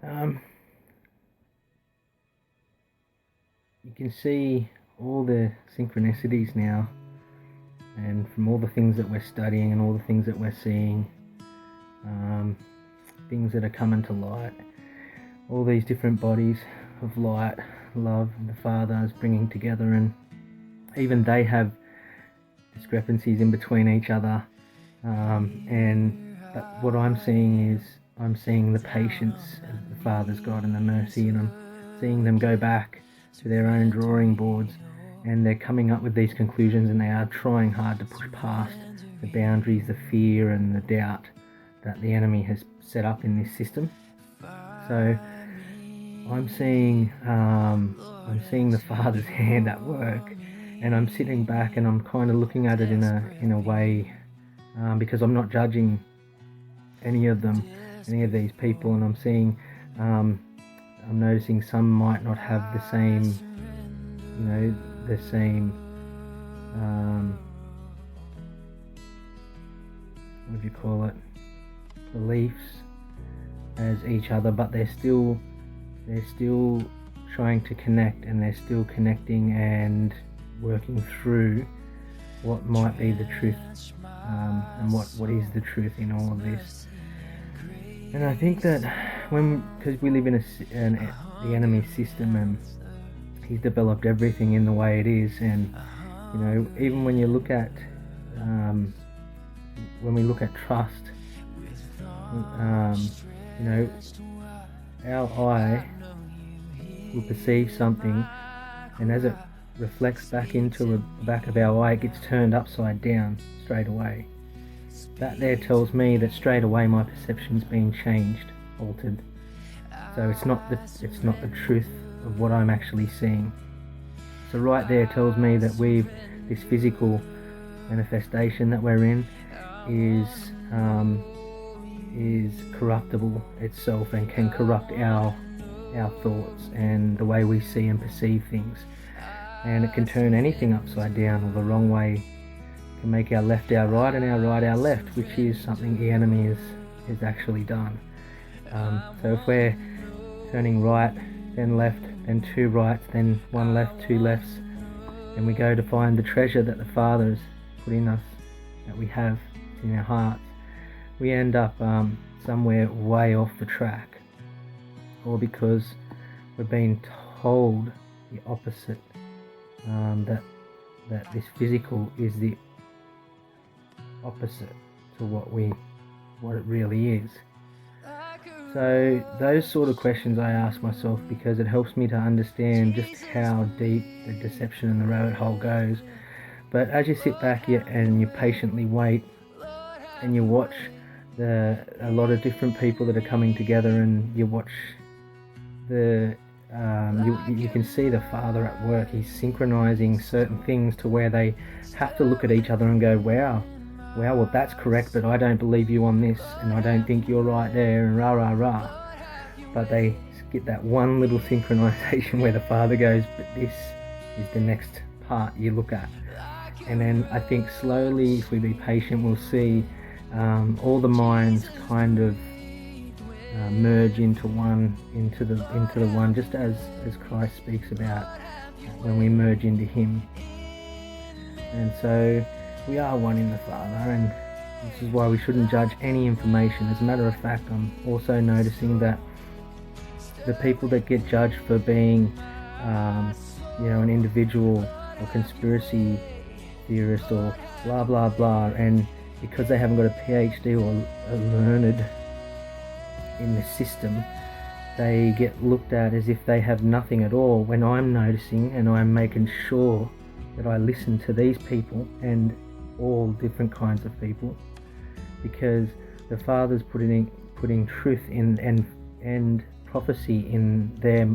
Um, you can see all the synchronicities now, and from all the things that we're studying and all the things that we're seeing, things that are coming to light, all these different bodies of light, love, the Father is bringing together, and even they have discrepancies in between each other. But what I'm seeing is I'm seeing the patience of the Father's God and the mercy, and I'm seeing them go back to their own drawing boards, and they're coming up with these conclusions, and they are trying hard to push past the boundaries, the fear and the doubt that the enemy has set up in this system. So I'm seeing the Father's hand at work, and I'm sitting back and I'm kind of looking at it in a way, because I'm not judging any of these people, and I'm seeing, I'm noticing some might not have the same, what do you call it, beliefs as each other, but they're still trying to connect, and they're still connecting and working through what might be the truth, and what is the truth in all of this. And I think that because we live in the enemy system, and he's developed everything in the way it is, and even when you look at when we look at trust, our eye will perceive something, and as it reflects back into the back of our eye, it gets turned upside down straight away. That there tells me that straight away my perception's been changed, altered. So it's not the truth of what I'm actually seeing. So right there tells me that this physical manifestation that we're in is corruptible itself, and can corrupt our thoughts and the way we see and perceive things. And it can turn anything upside down or the wrong way. It can make our left our right and our right our left, which is something the enemy has actually done. So if we're turning right, then left, then two rights, then one left, two lefts, and we go to find the treasure that the Father has put in us, that we have in our hearts, we end up somewhere way off the track, or because we're being told the opposite, that this physical is the opposite to what it really is. So those sort of questions I ask myself, because it helps me to understand just how deep the deception and the rabbit hole goes. But as you sit back and you patiently wait, and you watch a lot of different people that are coming together, and you watch you can see the Father at work. He's synchronizing certain things to where they have to look at each other and go, wow, well, that's correct, but I don't believe you on this, and I don't think you're right there, and rah, rah, rah. But they get that one little synchronization where the Father goes, but this is the next part you look at. And then I think slowly, if we be patient, we'll see all the minds kind of merge into the one, just as Christ speaks about when we merge into Him. And so we are one in the Father, and this is why we shouldn't judge any information. As a matter of fact, I'm also noticing that the people that get judged for being an individual or conspiracy theorist or blah blah blah, and because they haven't got a PhD or learned in the system, they get looked at as if they have nothing at all, when I'm noticing and I'm making sure that I listen to these people and all different kinds of people, because the Father's putting truth in and prophecy in their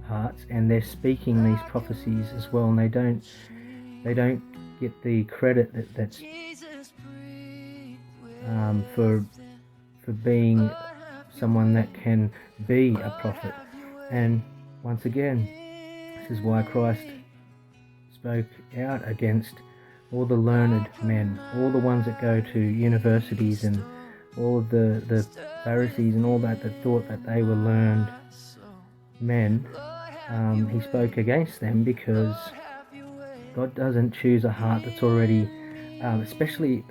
hearts, and they're speaking these prophecies as well, and they don't get the credit that's for being someone that can be a prophet. And once again, this is why Christ spoke out against all the learned men, all the ones that go to universities and all of the Pharisees and all that thought that they were learned men, he spoke against them, because God doesn't choose a heart that's already, especially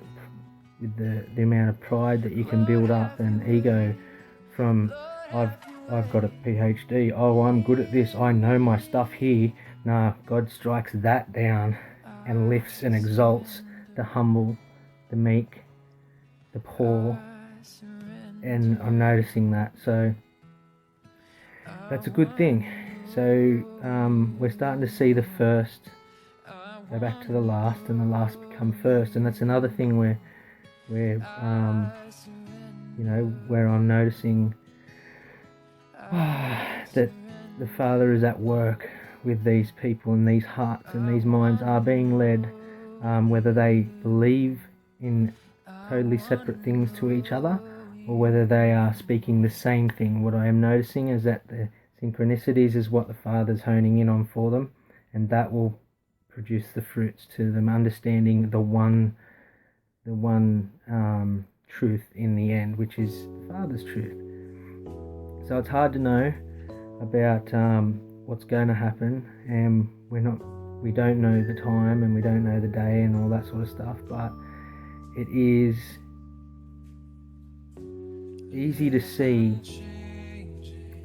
with the amount of pride that you can build up and ego from, I've got a PhD, oh, I'm good at this, I know my stuff here. Nah, God strikes that down and lifts and exalts the humble, the meek, the poor, and I'm noticing that, so that's a good thing. So we're starting to see the first go back to the last, and the last become first, and that's another thing where I'm noticing that the Father is at work with these people, and these hearts and these minds are being led, whether they believe in totally separate things to each other, or whether they are speaking the same thing. What I am noticing is that the synchronicities is what the Father's honing in on for them, and that will produce the fruits to them, understanding the one truth in the end, which is the Father's truth. So it's hard to know about what's going to happen, and we don't know the time, and we don't know the day, and all that sort of stuff. But it is easy to see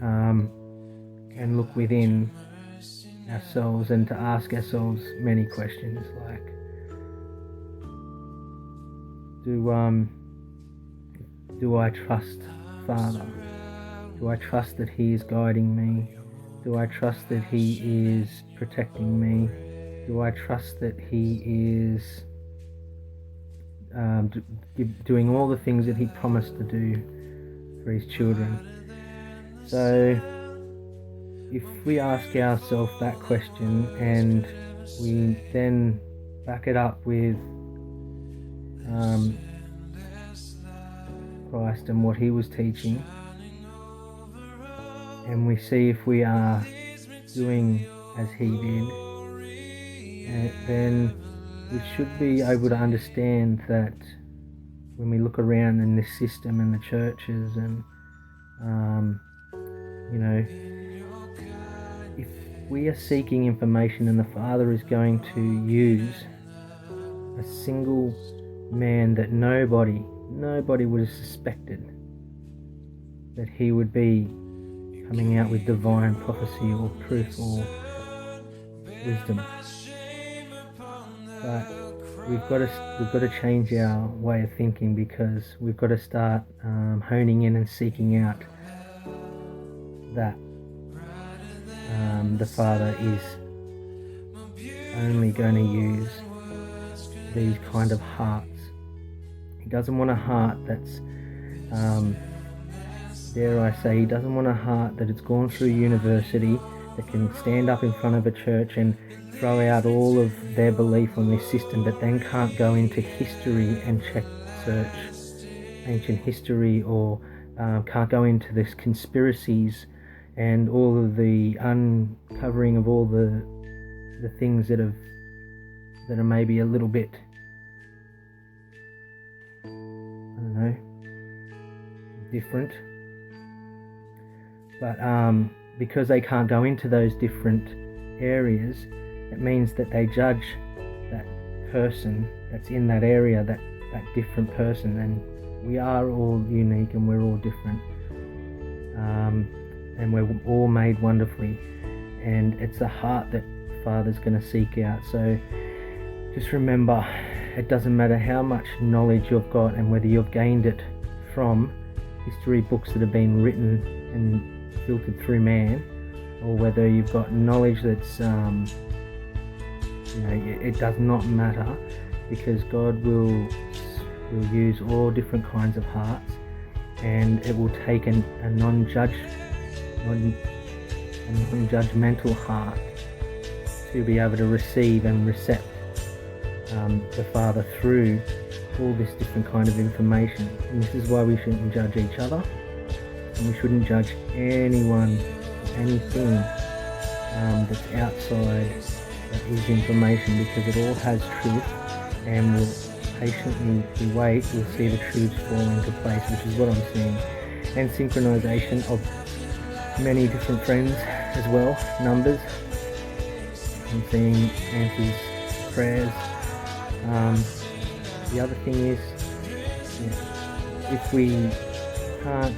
and look within ourselves and to ask ourselves many questions, like, do I trust Father? Do I trust that He is guiding me? Do I trust that He is protecting me? Do I trust that He is doing all the things that He promised to do for His children? So if we ask ourselves that question, and we then back it up with Christ and what He was teaching, and we see if we are doing as He did, then we should be able to understand that when we look around in this system and the churches, and if we are seeking information and the Father is going to use a single man that nobody would have suspected that he would be coming out with divine prophecy or proof or wisdom, but we've got to change our way of thinking, because we've got to start honing in and seeking out that the Father is only going to use these kind of hearts. He doesn't want a heart that's, dare I say, He doesn't want a heart that has gone through university, that can stand up in front of a church and throw out all of their belief on this system, but then can't go into history and search ancient history, or can't go into this conspiracies and all of the uncovering of all the things that are maybe a little bit, I don't know, different. But because they can't go into those different areas, it means that they judge that person that's in that area, that different person, and we are all unique and we're all different, and we're all made wonderfully, and it's the heart that Father's going to seek out. So just remember, it doesn't matter how much knowledge you've got and whether you've gained it from history books that have been written and filtered through man, or whether you've got knowledge that's it does not matter, because God will use all different kinds of hearts, and it will take a non-judgmental heart to be able to receive and accept the Father through all this different kind of information. And this is why we shouldn't judge each other, and we shouldn't judge anyone or anything that's outside of His information, because it all has truth and will patiently we wait, we'll see the truths fall into place, which is what I'm seeing. And synchronization of many different friends as well, numbers. I'm seeing answers, prayers. The other thing is, if we can't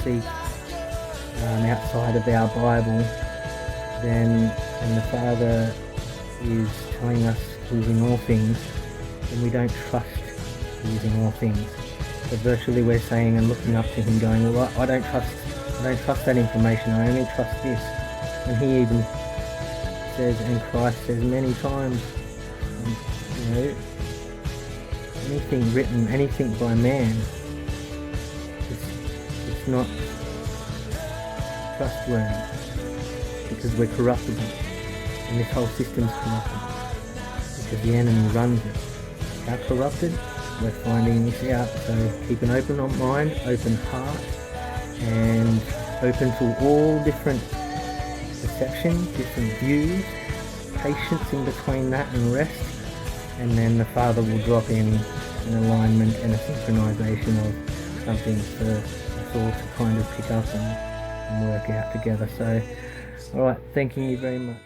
seek outside of our Bible, then and the Father is telling us He's in all things, then we don't trust He's in all things. So virtually we're saying and looking up to Him going, well, I don't trust that information, I only trust this. And He even says, and Christ says many times, anything written, anything by man, it's not trustworthy, because we're corruptible, and this whole system's corruptible, because the enemy runs it. How corrupted? We're finding this out, so keep an open mind, open heart, and open to all different perceptions, different views, patience in between that and rest, and then the Father will drop in an alignment and a synchronization of something for us all to kind of pick up and work out together. So, alright, thanking you very much.